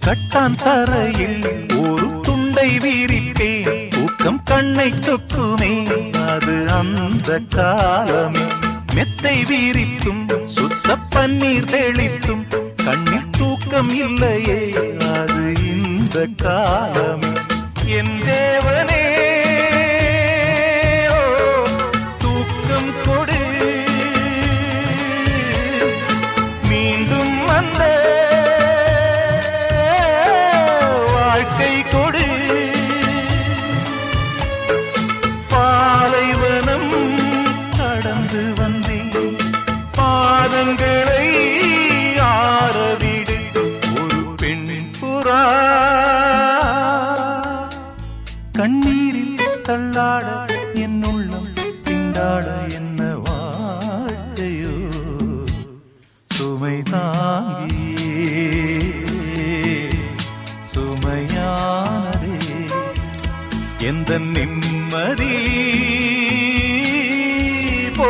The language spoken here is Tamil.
கட்டான் தரையில் ஒரு துண்டை வீரிப்பேன், தூக்கம் கண்ணை சொக்குமே அது அந்த காலமே. மெத்தை வீரித்தும் சுத்த பன்னீர் தெளித்தும் கண்ணில் தூக்கம் இல்லையே அது இந்த காலமே. என் தேவனே தூக்கம் கொடு, மீண்டும் வந்த வாழ்க்கை கொடு. பாலைவனம் கடந்து வந்தேன், பாதங்களை ஆரவிடு. ஒரு பெண் புறா கண்ணீரில் தள்ளாட என் உள்ளம் திண்டாட, என்ன வாழ்க்கையோ சுமை தாங்கியே சுமையானதே. எந்த நிம்மதி போ